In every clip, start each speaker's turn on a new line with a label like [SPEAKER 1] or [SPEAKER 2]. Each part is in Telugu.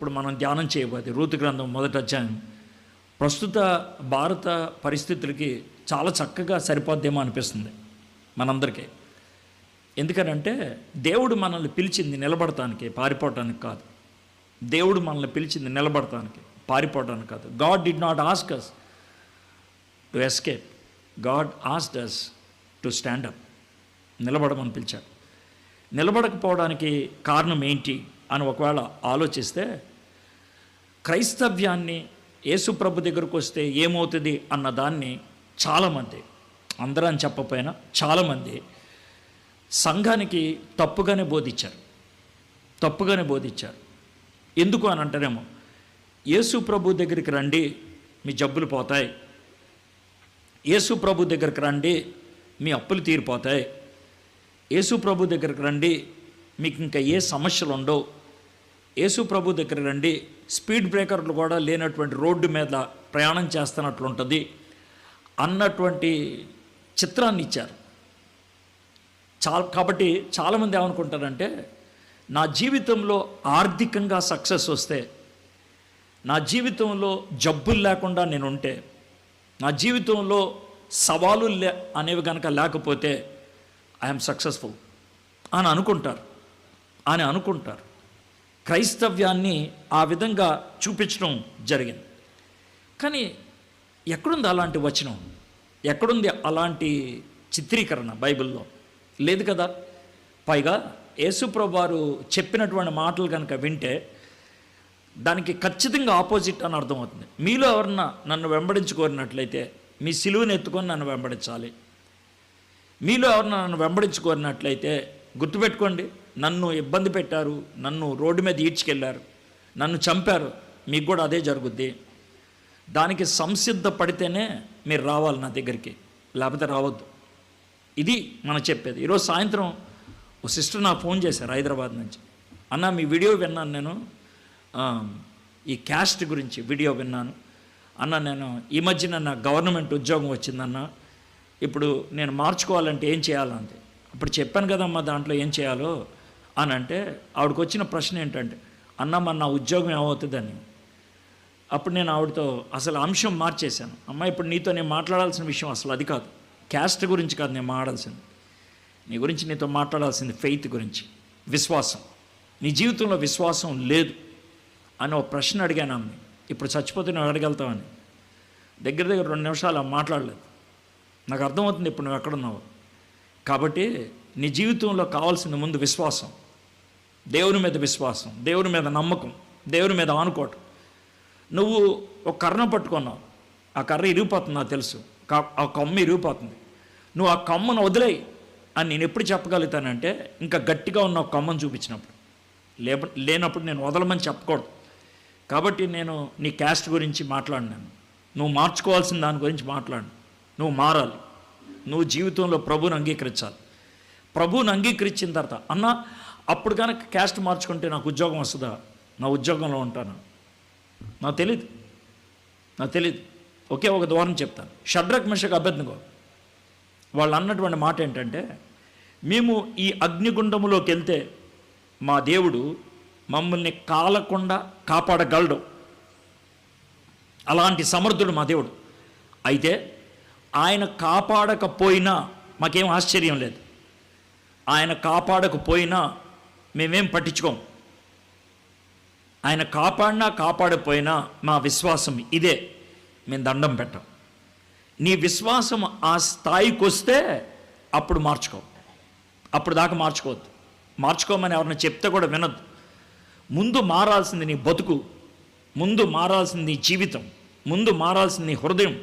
[SPEAKER 1] ఇప్పుడు మనం ధ్యానం చేయబోతే రూతు గ్రంథం 1వ అధ్యాయం ప్రస్తుత భారత పరిస్థితులకి చాలా చక్కగా సరిపోద్దేమో అనిపిస్తుంది మనందరికీ. ఎందుకనంటే దేవుడు మనల్ని పిలిచింది నిలబడటానికి, పారిపోవటానికి కాదు. దేవుడు మనల్ని పిలిచింది నిలబడటానికి, పారిపోవటానికి కాదు. God did not ask us to escape, God asked us to stand up. నిలబడమని పిలిచాడు. నిలబడకపోవడానికి కారణం ఏంటి అని ఒకవేళ ఆలోచిస్తే, క్రైస్తవ్యాన్ని యేసు ప్రభు దగ్గరకు వస్తే ఏమవుతుంది అన్న దాన్ని చాలామంది, అందరూ అని చెప్పకపోయినా చాలామంది సంఘానికి తప్పుగానే బోధించారు. ఎందుకు అని అంటారేమో, యేసు ప్రభు దగ్గరికి రండి మీ జబ్బులు పోతాయి, యేసు ప్రభు దగ్గరికి రండి మీ అప్పులు తీరిపోతాయి, యేసు ప్రభు దగ్గరికి రండి మీకు ఇంకా ఏ సమస్యలు ఉండవు, యేసు ప్రభు దగ్గర రండి స్పీడ్ బ్రేకర్లు కూడా లేనటువంటి రోడ్డు మీద ప్రయాణం చేస్తున్నట్లుంటుంది అన్నటువంటి చిత్రాన్ని ఇచ్చారు. కాబట్టి చాలామంది ఏమనుకుంటారంటే, నా జీవితంలో ఆర్థికంగా సక్సెస్ వస్తే, నా జీవితంలో జబ్బులు లేకుండా నేను ఉంటే, నా జీవితంలో సవాలు అనేవి కనుక లేకపోతే ఐఎమ్ సక్సెస్ఫుల్ అని అనుకుంటారు. క్రైస్తవ్యాన్ని ఆ విధంగా చూపించడం జరిగింది. కానీ ఎక్కడుంది అలాంటి వచనం? ఎక్కడుంది అలాంటి చిత్రీకరణ? బైబిల్లో లేదు కదా. పైగా యేసుప్రభు వారు చెప్పినటువంటి మాటలు కనుక వింటే దానికి ఖచ్చితంగా ఆపోజిట్ అని అర్థమవుతుంది. మీలో ఎవరన్నా నన్ను వెంబడించుకోరినట్లయితే మీ సిలువను ఎత్తుకొని నన్ను వెంబడించాలి. మీలో ఎవరన్నా నన్ను వెంబడించుకోరినట్లయితే గుర్తుపెట్టుకోండి, నన్ను ఇబ్బంది పెట్టారు, నన్ను రోడ్డు మీద ఈడ్చుకెళ్ళారు, నన్ను చంపారు, మీకు కూడా అదే జరుగుద్ది. దానికి సంసిద్ధపడితేనే మీరు రావాలి నా దగ్గరికి, లేకపోతే రావద్దు. ఇది మనం చెప్పేది. ఈరోజు సాయంత్రం ఓ సిస్టర్ నాకు ఫోన్ చేశారు హైదరాబాద్ నుంచి. అన్న మీ వీడియో విన్నాను, నేను ఈ క్యాస్ట్ గురించి వీడియో విన్నాను అన్న, నేను ఈ మధ్యన నా గవర్నమెంట్ ఉద్యోగం వచ్చిందన్న, ఇప్పుడు నేను మార్చుకోవాలంటే ఏం చేయాలంటే, ఇప్పుడు చెప్పాను కదమ్మా దాంట్లో ఏం చేయాలో అని అంటే, ఆవిడకి వచ్చిన ప్రశ్న ఏంటంటే, అన్న మన నా ఉద్యోగం ఏమవుతుందని. అప్పుడు నేను ఆవిడతో అసలు అంశం మార్చేశాను. అమ్మ ఇప్పుడు నీతో నేను మాట్లాడాల్సిన విషయం అసలు అది కాదు, క్యాస్ట్ గురించి కాదు నేను మాట్లాడాల్సింది. నీ గురించి నీతో మాట్లాడాల్సింది ఫెయిత్ గురించి, విశ్వాసం. నీ జీవితంలో విశ్వాసం లేదు అని ఒక ప్రశ్న అడిగాను అమ్మ. ఇప్పుడు చచ్చిపోతే నువ్వు అడగలుగుతావని. దగ్గర 2 నిమిషాలు మాట్లాడలేదు. నాకు అర్థమవుతుంది ఇప్పుడు నువ్వు ఎక్కడున్నావు. కాబట్టి నీ జీవితంలో కావాల్సిన ముందు విశ్వాసం, దేవుని మీద విశ్వాసం, దేవుని మీద నమ్మకం, దేవుని మీద ఆనుకోవటం. నువ్వు ఒక కర్ర పట్టుకున్నావు, ఆ కర్ర ఇరిగిపోతుంది నాకు తెలుసు, ఆ కొమ్మ ఇరిగిపోతుంది. నువ్వు ఆ కొమ్మను వదిలేయి అని నేను ఎప్పుడు చెప్పగలుగుతానంటే, ఇంకా గట్టిగా ఉన్న ఒక కొమ్మను చూపించినప్పుడు. లేనప్పుడు నేను వదలమని చెప్పకూడదు. కాబట్టి నేను నీ క్యాస్ట్ గురించి మాట్లాడినాను, నువ్వు మార్చుకోవాల్సిన దాని గురించి మాట్లాడు. నువ్వు మారాలి, నువ్వు జీవితంలో ప్రభువుని అంగీకరించాలి. ప్రభువుని అంగీకరించిన తర్వాత అన్న అప్పుడు కనుక క్యాస్ట్ మార్చుకుంటే నాకు ఉద్యోగం వస్తుందా, నా ఉద్యోగంలో ఉంటాను, నాకు తెలియదు. ఒకే ఒక ఉదాహరణ చెప్తాను. షడ్రక్ మెషక్ అబేద్నెగో వాళ్ళు అన్నటువంటి మాట ఏంటంటే, మేము ఈ అగ్నిగుండములోకి వెళ్తే మా దేవుడు మమ్మల్ని కాలకుండా కాపాడగలడు, అలాంటి సమర్థుడు మా దేవుడు. అయితే ఆయన కాపాడకపోయినా మాకేం ఆశ్చర్యం లేదు, ఆయన కాపాడకపోయినా మేమేం పట్టించుకోం. ఆయన కాపాడినా కాపాడకపోయినా మా విశ్వాసం ఇదే, మేము దండం పెట్టం. నీ విశ్వాసం ఆ స్థాయికి వస్తే అప్పుడు మార్చుకో, అప్పుడు దాకా మార్చుకోవద్దు. మార్చుకోమని ఎవరిని చెప్తే కూడా వినద్దు. ముందు మారాల్సింది నీ బతుకు, ముందు మారాల్సింది నీ జీవితం, ముందు మారాల్సింది నీ హృదయం,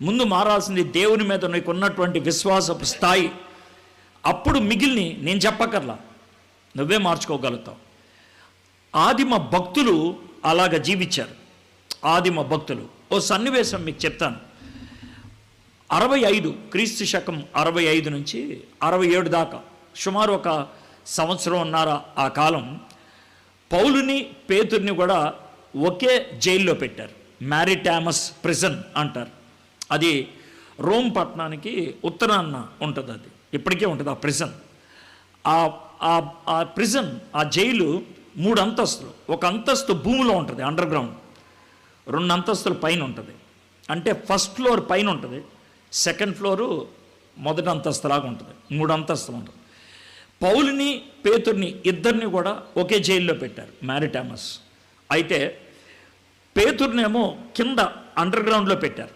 [SPEAKER 1] ముందు మారాల్సింది దేవుని మీద నీకు ఉన్నటువంటి విశ్వాసపు స్థాయి. అప్పుడు మిగిలిని నేను చెప్పక్కర్లా, నువ్వే మార్చుకోగలుగుతావు. ఆదిమ భక్తులు అలాగ జీవించారు. ఆదిమ భక్తులు ఓ సన్నివేశం మీకు చెప్తాను. 65 క్రీస్తు శకం 65 నుంచి 67 దాకా సుమారు ఒక 1.5 సంవత్సరం ఆ కాలం పౌలుని పేతుర్ని కూడా ఒకే జైల్లో పెట్టారు. మ్యారిటామస్ ప్రిజన్ అంటారు. అది రోమ్ పట్టణానికి ఉత్తరాన ఉంటుంది, అది ఇప్పటికే ఉంటుంది ఆ ప్రిజన్. ఆ ప్రిజన్, ఆ జైలు 3 అంతస్తులు. ఒక అంతస్తు భూమిలో ఉంటుంది అండర్ గ్రౌండ్, 2 అంతస్తులు పైన ఉంటుంది. అంటే ఫస్ట్ ఫ్లోర్ పైన ఉంటుంది, సెకండ్ ఫ్లోరు మొదటి అంతస్తులాగా ఉంటుంది, 3 అంతస్తులు ఉంటుంది. పౌలుని పేతుర్ని ఇద్దరిని కూడా ఒకే జైల్లో పెట్టారు, మ్యారిటామస్. అయితే పేతుర్నేమో కింద అండర్ గ్రౌండ్లో పెట్టారు,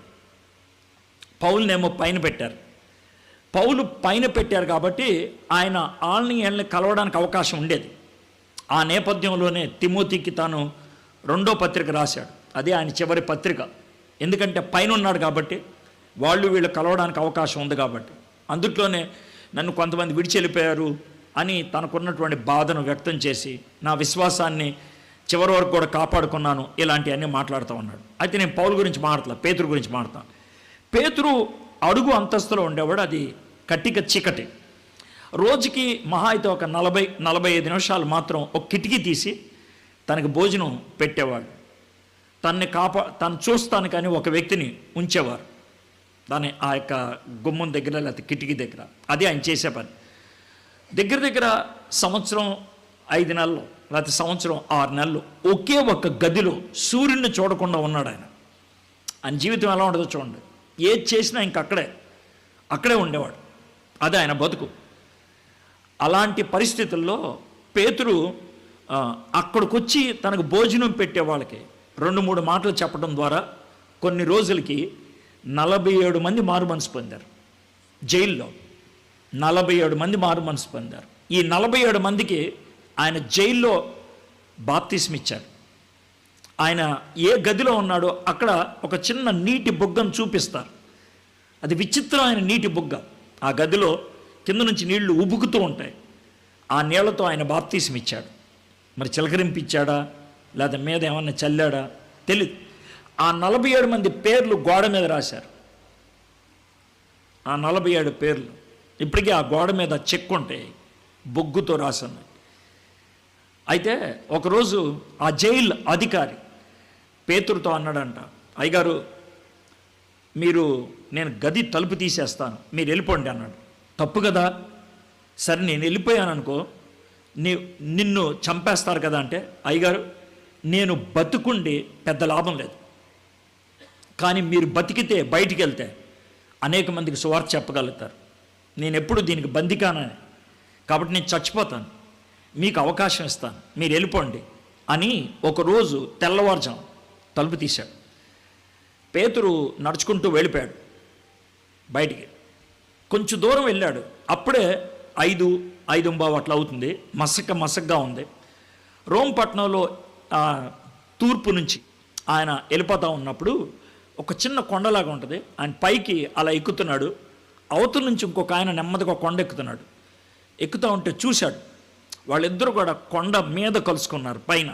[SPEAKER 1] పౌలునేమో పైన పెట్టారు. పౌలు పైన పెట్టారు కాబట్టి ఆయన వీళ్ళని కలవడానికి అవకాశం ఉండేది. ఆ నేపథ్యంలోనే తిమోతికి తాను 2వ పత్రిక రాశాడు, అదే ఆయన చివరి పత్రిక. ఎందుకంటే పైన ఉన్నాడు కాబట్టి, వీళ్ళు కలవడానికి అవకాశం ఉంది కాబట్టి. అందుట్లోనే నన్ను కొంతమంది విడిచి వెళ్ళిపోయారు అని తనకున్నటువంటి బాధను వ్యక్తం చేసి, నా విశ్వాసాన్ని చివరి వరకు కూడా కాపాడుకున్నాను, ఇలాంటివన్నీ మాట్లాడుతూ ఉన్నాడు. అయితే నేను పౌలు గురించి మాట్లాడతా, పేతురు గురించి మాట్లాడతాను. పేతురు అడుగు అంతస్తులో ఉండేవాడు, అది కట్టిక చీకటి. రోజుకి మహా అయితే ఒక 40-45 నిమిషాలు మాత్రం ఒక కిటికీ తీసి తనకు భోజనం పెట్టేవాడు. తను చూస్తాను ఒక వ్యక్తిని ఉంచేవారు దాని ఆ యొక్క గుమ్మం దగ్గర లేకపోతే కిటికీ దగ్గర. అదే ఆయన చేసే పని. దగ్గర సంవత్సరం 5 నెలలు లేకపోతే సంవత్సరం 6 నెలలు ఒకే ఒక గదిలో సూర్యుడిని చూడకుండా ఉన్నాడు ఆయన. ఆయన జీవితం ఎలా ఉంటుందో చూడండి, ఏది చేసినా ఇంక అక్కడే ఉండేవాడు, అదే ఆయన బతుకు. అలాంటి పరిస్థితుల్లో పేతురు అక్కడికి వచ్చి తనకు భోజనం పెట్టే వాళ్ళకి 2-3 మాటలు చెప్పడం ద్వారా కొన్ని రోజులకి 47 మంది మారు మనసు పొందారు. జైల్లో 47 మంది మారు మనసు పొందారు. ఈ 47 మందికి ఆయన జైల్లో బాప్తిస్మ ఇచ్చాడు. ఆయన ఏ గదిలో ఉన్నాడో అక్కడ ఒక చిన్న నీటి బుగ్గను చూపిస్తారు. అది విచిత్రమైన నీటి బుగ్గ. ఆ గదిలో కింద నుంచి నీళ్లు ఉబుకుతూ ఉంటాయి. ఆ నీళ్లతో ఆయన బాప్తిస్మ ఇచ్చాడు. మరి చిలకరింపిచ్చాడా లేదా మీద ఏమన్నా చల్లాడా తెలియదు. ఆ 47 మంది పేర్లు గోడ మీద రాశారు. ఆ 47 పేర్లు ఇప్పటికీ ఆ గోడ మీద చెక్కు ఉంటాయి, బొగ్గుతో రాసున్నాయి. అయితే ఒకరోజు ఆ జైలు అధికారి పేతురుతో అన్నాడంట, అయ్యగారు నేను గది తలుపు తీసేస్తాను, మీరు వెళ్ళిపోండి అన్నాడు. తప్పు కదా, సరే నేను వెళ్ళిపోయాను అనుకో, నిన్ను చంపేస్తారు కదా అంటే, అయ్యగారు నేను బతుకుండి పెద్ద లాభం లేదు, కానీ మీరు బతికితే బయటికి వెళ్తే అనేక మందికి సువార్త చెప్పగలుగుతారు. నేను ఎప్పుడు దీనికి బందికానని, కాబట్టి నేను చచ్చిపోతాను, మీకు అవకాశం ఇస్తాను, మీరు వెళ్ళిపోండి అని ఒకరోజు తెల్లవారుజాము తలుపు తీశాడు. పేతురు నడుచుకుంటూ వెళ్ళిపోయాడు బయటికి. కొంచెం దూరం వెళ్ళాడు, అప్పుడే 5:05 అట్లా అవుతుంది, మసకగా ఉంది. రోమ్ పట్టణంలో తూర్పు నుంచి ఆయన వెళ్ళిపోతూ ఉన్నప్పుడు ఒక చిన్న కొండలాగా ఉంటుంది, ఆయన పైకి అలా ఎక్కుతున్నాడు. అవతల నుంచి ఇంకొక ఆయన నెమ్మదిగా కొండ ఎక్కుతున్నాడు. ఎక్కుతూ ఉంటే చూశాడు, వాళ్ళిద్దరూ కూడా కొండ మీద కలుసుకున్నారు పైన.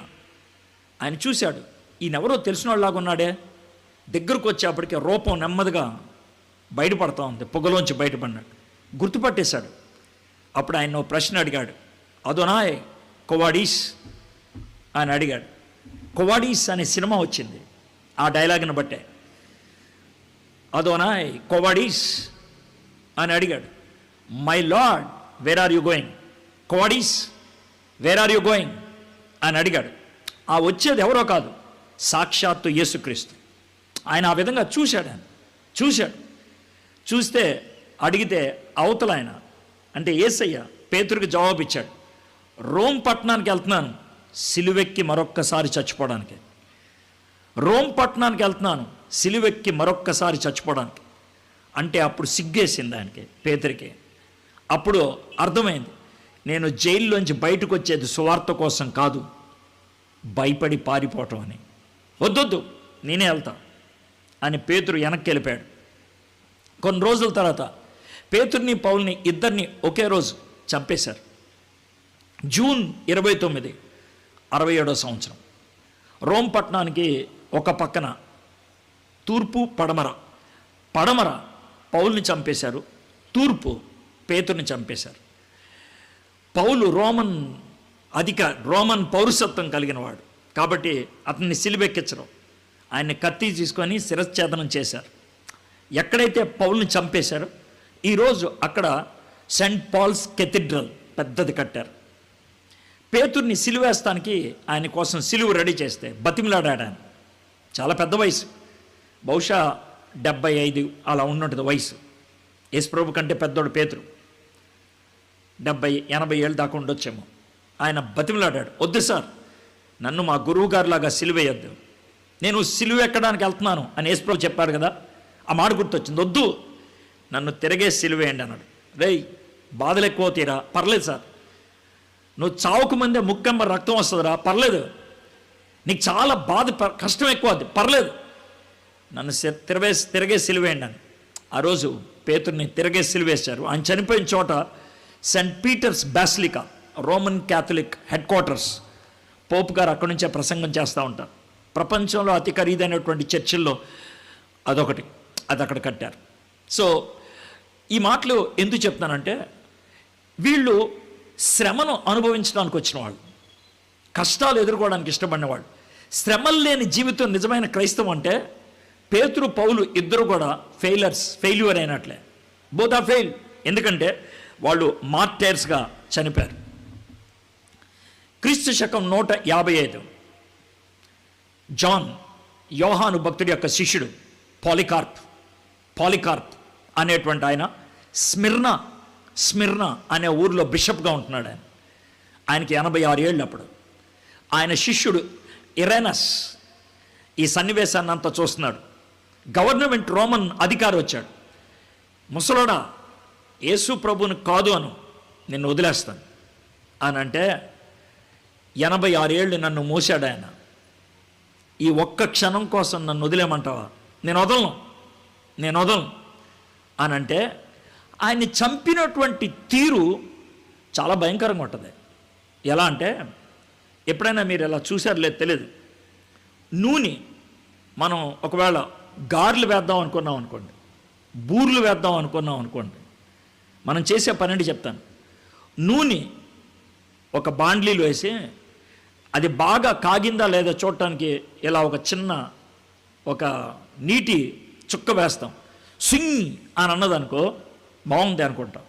[SPEAKER 1] ఆయన చూశాడు, ఈయనెవరో తెలిసిన వాళ్ళలాగా ఉన్నాడే. దగ్గరకు వచ్చేప్పటికీ రూపం నెమ్మదిగా బయటపడతా ఉంది, పొగలోంచి బయటపడినాడు. గుర్తుపట్టేశాడు. అప్పుడు ఆయన ప్రశ్న అడిగాడు, అదోనాయ్ కొవాడీస్ అని అడిగాడు. కొవాడీస్ అనే సినిమా వచ్చింది ఆ డైలాగ్ని బట్టే. అదోనాయ్ కొవాడీస్ అని అడిగాడు. My Lord where are you going, కొవాడీస్ వేర్ ఆర్ యు గోయింగ్ అని అడిగాడు. ఆ వచ్చేది ఎవరో కాదు, సాక్షాత్తు యేసుక్రీస్తు. ఆయన ఆ విధంగా చూశాడు. చూస్తే అడిగితే అవతల ఆయన అంటే యేసయ్య పేతురుకి జవాబు ఇచ్చాడు, రోమ్ పట్టణానికి వెళ్తున్నాను సిలువెక్కి మరొక్కసారి చచ్చిపోవడానికి. రోమ్ పట్టణానికి వెళ్తున్నాను సిలువెక్కి మరొక్కసారి చచ్చిపోవడానికి అంటే అప్పుడు సిగ్గేసింది ఆయనకి, పేతురికి. అప్పుడు అర్థమైంది, నేను జైల్లోంచి బయటకు వచ్చేది సువార్త కోసం కాదు, భయపడి పారిపోవటం అని. వద్దొద్దు నేనే వెళ్తా అని పేతురు వెనక్కి వెళ్ళిపోయాడు. కొన్ని రోజుల తర్వాత పేతుర్ని పౌల్ని ఇద్దరిని ఒకే రోజు చంపేశారు. జూన్ 29, 67వ సంవత్సరం. రోమ్ పట్టణానికి ఒక పక్కన తూర్పు పడమర పౌల్ని చంపేశారు, తూర్పు పేతుర్ని చంపేశారు. పౌలు రోమన్ పౌరసత్వం కలిగిన వాడు కాబట్టి అతన్ని సిలువెక్కించడం, ఆయన్ని కత్తి తీసుకొని శిరచ్ఛేదనం చేశారు. ఎక్కడైతే పౌల్ని చంపేశారో ఈరోజు అక్కడ సెయింట్ పాల్స్ కెథీడ్రల్ పెద్దది కట్టారు. పేతుర్ని సిలువేస్తానికి ఆయన కోసం సిలువు రెడీ చేస్తే బతిమిలాడాడు ఆయన. చాలా పెద్ద వయసు, బహుశా 75 అలా ఉన్నట్టు వయసు. యేసుప్రభు కంటే పెద్దోడు పేతురు, 70-80 ఏళ్ళు దాకా ఉండొచ్చేమో. ఆయన బతిమిలాడాడు, వద్దు సార్, నన్ను మా గురువు గారిలాగా సిలువేయొద్దు, నేను సిలువ ఎక్కడానికి వెళ్తున్నాను అని యేసుప్రభు చెప్పారు కదా, ఆ మాట గుర్తొచ్చింది. వద్దు, నన్ను తిరగే సిలువేయండి అన్నాడు. రేయ్, బాధలు ఎక్కువ తీరా, పర్లేదు సార్, నువ్వు చావుకు ముందే ముక్కెంబ రక్తం వస్తుందిరా, పర్లేదు, నీకు చాలా బాధ కష్టం ఎక్కువ అది, పర్లేదు, నన్ను తిరగే సిలువేయండి అని. ఆ రోజు పేతుర్ని తిరగే సిలువేశారు. ఆయన చనిపోయిన చోట Saint Peter's Basilica, Roman Catholic headquarters, pope గారు అక్కడి నుంచే ప్రసంగం చేస్తూ ఉంటారు. ప్రపంచంలో అతి ఖరీదైనటువంటి చర్చిల్లో అదొకటి, అది అక్కడ కట్టారు. సో ఈ మాటలు ఎందుకు చెప్తానంటే, వీళ్ళు శ్రమను అనుభవించడానికి వచ్చిన వాళ్ళు, కష్టాలు ఎదుర్కోవడానికి ఇష్టపడిన వాళ్ళు. శ్రమలు లేని జీవితం నిజమైన క్రైస్తవం అంటే పేతురు పౌలు ఇద్దరు కూడా ఫెయిల్యూర్ అయినట్లే. Both are fail. ఎందుకంటే వాళ్ళు మార్టైర్స్గా చనిపోయారు. క్రీస్తు శకం 155 జాన్, యోహాను భక్తుడి యొక్క శిష్యుడు పాలికార్ప్ అనేటువంటి ఆయన స్మిర్నా అనే ఊరిలో బిషప్గా ఉంటున్నాడు. ఆయనకి 86 ఏళ్ళు అప్పుడు. ఆయన శిష్యుడు ఇరేనస్ ఈ సన్నివేశాన్ని అంతా చూస్తున్నాడు. గవర్నమెంట్ రోమన్ అధికారి వచ్చాడు. ముసలోడా, యేసు ప్రభుని కాదు అను, నిన్ను వదిలేస్తాను అని అంటే, 86 ఏళ్ళు నన్ను మోసాడు ఆయన, ఈ ఒక్క క్షణం కోసం నన్ను వదిలేమంటావా? నేను వదలను అని అంటే, ఆయన్ని చంపినటువంటి తీరు చాలా భయంకరంగా ఉంటుంది. ఎలా అంటే, ఎప్పుడైనా మీరు ఎలా చూసారు లేదు తెలియదు, నూనె మనం ఒకవేళ గారెలు వేద్దాం అనుకున్నాం అనుకోండి, బూర్లు వేద్దాం అనుకున్నాం అనుకోండి, మనం చేసే పని అంటే చెప్తాను. నూనె ఒక బాండ్లీలో వేసి అది బాగా కాగిందా లేదా చూడటానికి ఇలా ఒక నీటి చుక్క వేస్తాం. స్వింగ్ అని అన్నదనుకో బాగుంది అనుకుంటాం.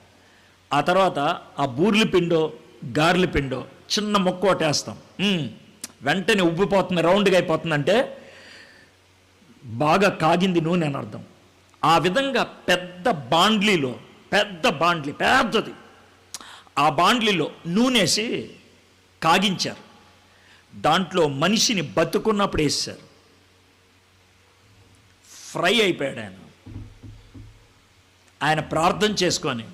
[SPEAKER 1] ఆ తర్వాత ఆ బూర్లు పిండో గారెల పిండో చిన్న మొక్క ఒకటేస్తాం, వెంటనే ఉబ్బిపోతుంది, రౌండ్గా అయిపోతుందంటే బాగా కాగింది నూనె అని అర్థం. ఆ విధంగా పెద్దది, పెద్దది, ఆ బాండ్లీలో నూనెసి కాగించారు. దాంట్లో మనిషిని బతుకున్నప్పుడు వేసారు. ఫ్రై అయిపోయాడు ఆయన ప్రార్థన చేసుకొని,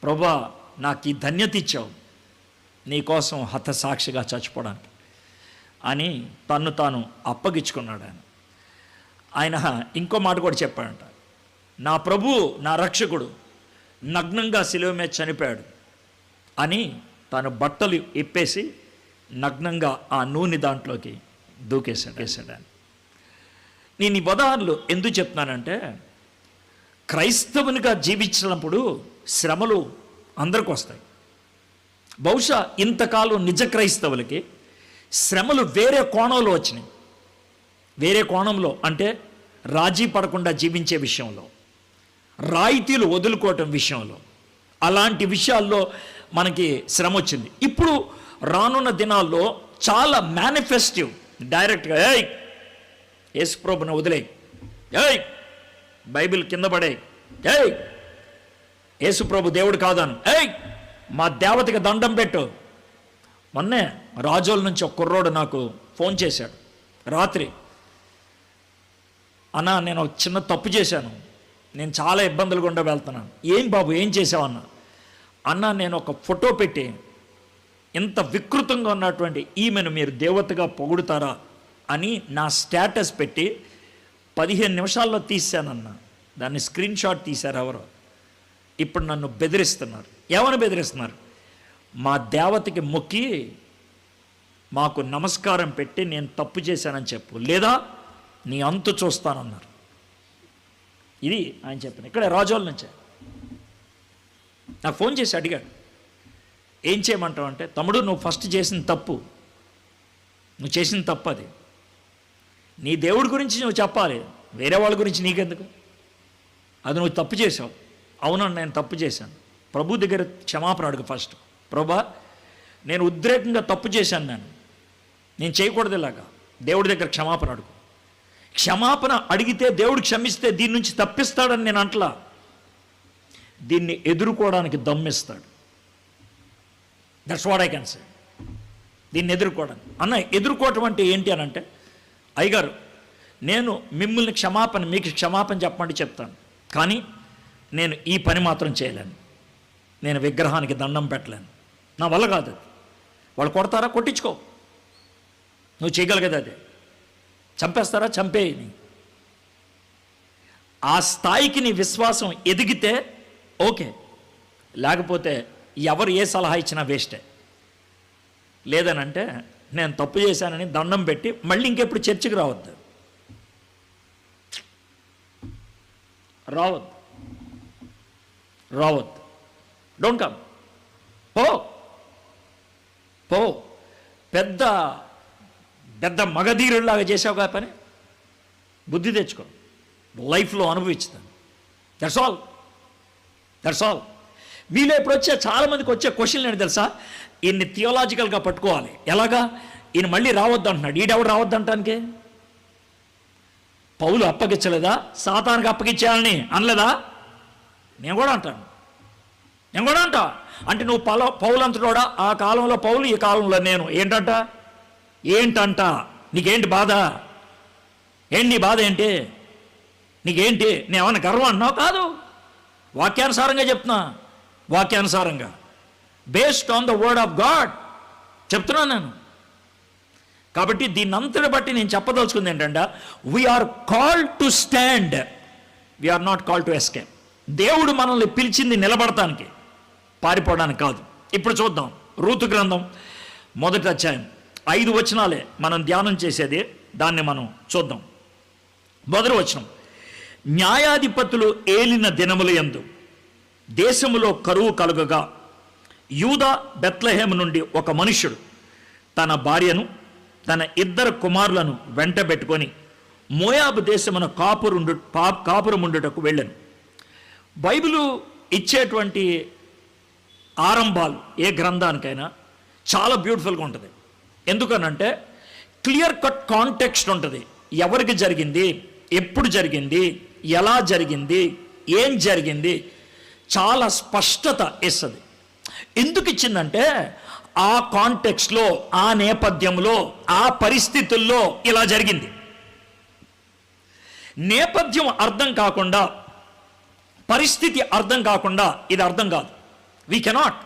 [SPEAKER 1] ప్రభువా నాకు ఈ ధన్యత ఇచ్చావు, నీకోసం హతసాక్షిగా చచ్చిపోవడానికి అని తన్ను తాను అప్పగించుకున్నాడు. ఆయన ఇంకో మాట కూడా చెప్పాడంట, నా ప్రభువు నా రక్షకుడు నగ్నంగా శిలువ మీద చనిపోయాడు అని తాను బట్టలు ఇప్పేసి నగ్నంగా ఆ నూనె దాంట్లోకి దూకేసాడు. నేను ఈ ఉదాహరణలు ఎందుకు చెప్తున్నానంటే, క్రైస్తవునిగా జీవించినప్పుడు శ్రమలు అందరికి వస్తాయి. బహుశా ఇంతకాలం నిజ క్రైస్తవులకి శ్రమలు వేరే కోణంలో వచ్చినాయి. వేరే కోణంలో అంటే రాజీ పడకుండా జీవించే విషయంలో, రాయితీలు వదులుకోవటం విషయంలో, అలాంటి విషయాల్లో మనకి శ్రమ వచ్చింది. ఇప్పుడు రానున్న దినాల్లో చాలా మేనిఫెస్టివ్, డైరెక్ట్గా యేసు ప్రభుని వదిలేయి, బైబిల్ కింద పడేయి, యేసు ప్రభు దేవుడు కాదాను, మా దేవతకి దండం పెట్టు. మొన్నే రాజోల నుంచి ఒక కుర్రోడు నాకు ఫోన్ చేశాడు రాత్రి, అన్నా నేను ఒక చిన్న తప్పు చేశాను, నేను చాలా ఇబ్బందులు గుండా వెళ్తున్నాను. ఏం బాబు ఏం చేసావన్నా? అన్నా నేను ఒక ఫోటో పెట్టి ఇంత వికృతంగా ఉన్నటువంటి ఈమెను మీరు దేవతగా పొగుడుతారా అని నా స్టేటస్ పెట్టి 15 నిమిషాల్లో తీశానన్నా. దాన్ని స్క్రీన్ షాట్ తీశారు ఎవరో. ఇప్పుడు నన్ను బెదిరిస్తున్నారు. ఏమని బెదిరిస్తున్నారు? మా దేవతకి మొక్కి మాకు నమస్కారం పెట్టి నేను తప్పు చేశానని చెప్పు, లేదా నీ అంతు చూస్తానన్నారు. ఇది ఆయన చెప్పిన, ఇక్కడ రాజోల నుంచే నాకు ఫోన్ చేసి అడిగాడు, ఏం చేయమంటావు అంటే, తమ్ముడు నువ్వు ఫస్ట్ చేసిన తప్పు, నువ్వు చేసిన తప్పు అది. నీ దేవుడి గురించి నువ్వు చెప్పాలి, వేరే వాళ్ళ గురించి నీకెందుకు? అది నువ్వు తప్పు చేసావు. అవునన్నా నేను తప్పు చేశాను, ప్రభు దగ్గర క్షమాపణ అడుగు ఫస్ట్. ప్రభా నేను ఉద్రేకంగా తప్పు చేశాను, నేను చేయకూడదు ఇలాగా. దేవుడి దగ్గర క్షమాపణ అడుగు. క్షమాపణ అడిగితే దేవుడు క్షమిస్తే దీని నుంచి తప్పిస్తాడని నేను అంటలా, దీన్ని ఎదుర్కోవడానికి దమ్మిస్తాడు. That's what I can say. దీన్ని ఎదుర్కోవడానికి. అన్న ఎదుర్కోవటం అంటే ఏంటి అని అంటే, అయ్యగారు నేను మిమ్మల్ని మీకు క్షమాపణ చెప్పమంటే చెప్తాను, కానీ నేను ఈ పని మాత్రం చేయలేను. నేను విగ్రహానికి దండం పెట్టలేను, నా వల్ల కాదు. వాళ్ళు కొడతారా, కొట్టించుకో, నువ్వు చేయగలిగేది అదే. చంపేస్తారా, చంపేయని. ఆ స్థాయికి నీ విశ్వాసం ఎదిగితే ఓకే, లేకపోతే ఎవరు ఏ సలహా ఇచ్చినా వేస్టే. లేదనంటే నేను తప్పు చేశానని దండం పెట్టి మళ్ళీ ఇంకెప్పుడు చర్చికి రావద్దు. Don't come. పో. పెద్ద పెద్ద మగధీరులాగా చేసావుగా పని, బుద్ధి తెచ్చుకో, లైఫ్లో అనుభవిస్తాను. That's all. మీలో ఇప్పుడు వచ్చే చాలామందికి వచ్చే క్వశ్చన్లు ఏంటి తెలుసా? ఈయన్ని థియోలాజికల్గా పట్టుకోవాలి. ఎలాగా? ఈయన మళ్ళీ రావద్దు అంటున్నాడు, ఈడెవడు రావద్దు అంటానికి? పౌలు అప్పగించలేదా? సాతానికి అప్పగించేయాలని అనలేదా? నేను కూడా అంటా. అంటే నువ్వు పౌలు అంటున్నాడా? ఆ కాలంలో పౌలు, ఈ కాలంలో నేను. ఏంటంట? నీకేంటి బాధ? ఏంటి నీ బాధ? ఏంటి నీకేంటి? నేనేమన్నా గర్వం అంటున్నావు? కాదు, వాక్యానుసారంగా చెప్తున్నా. వాక్యానుసారంగా based on the word of God చెప్తున్నాను నేను. కాబట్టి దీన్ని అంతటి బట్టి నేను చెప్పదలుచుకుంది ఏంటంటే, we are called to stand, we are not called to escape. దేవుడు మనల్ని పిలిచింది నిలబడటానికి, పారిపోవడానికి కాదు. ఇప్పుడు చూద్దాం రూతు గ్రంథం 1వ అధ్యాయం 5 వచనాలే మనం ధ్యానం చేసేది, దాన్ని మనం చూద్దాం. 1వ వచనం, న్యాయాధిపతులు ఏలిన దినముల యందు దేశములో కరువు కలుగగా యూదా బెత్లెహేము నుండి ఒక మనుష్యుడు తన భార్యను తన 2 కుమారులను వెంటబెట్టుకొని మోయాబు దేశమున కాపురముండుటకు వెళ్ళాను. బైబిలు ఇచ్చేటువంటి ఆరంభాలు ఏ గ్రంథానికైనా చాలా బ్యూటిఫుల్గా ఉంటుంది. ఎందుకనంటే క్లియర్ కట్ కాంటెక్స్ట్ ఉంటుంది. ఎవరికి జరిగింది, ఎప్పుడు జరిగింది, ఎలా జరిగింది, ఏం జరిగింది, చాలా స్పష్టత ఇస్తుంది. ఎందుకు ఇచ్చిందంటే ఆ కాంటెక్స్ట్లో, ఆ నేపథ్యంలో, ఆ పరిస్థితుల్లో ఇలా జరిగింది. నేపథ్యం అర్థం కాకుండా, పరిస్థితి అర్థం కాకుండా ఇది అర్థం కాదు. We cannot.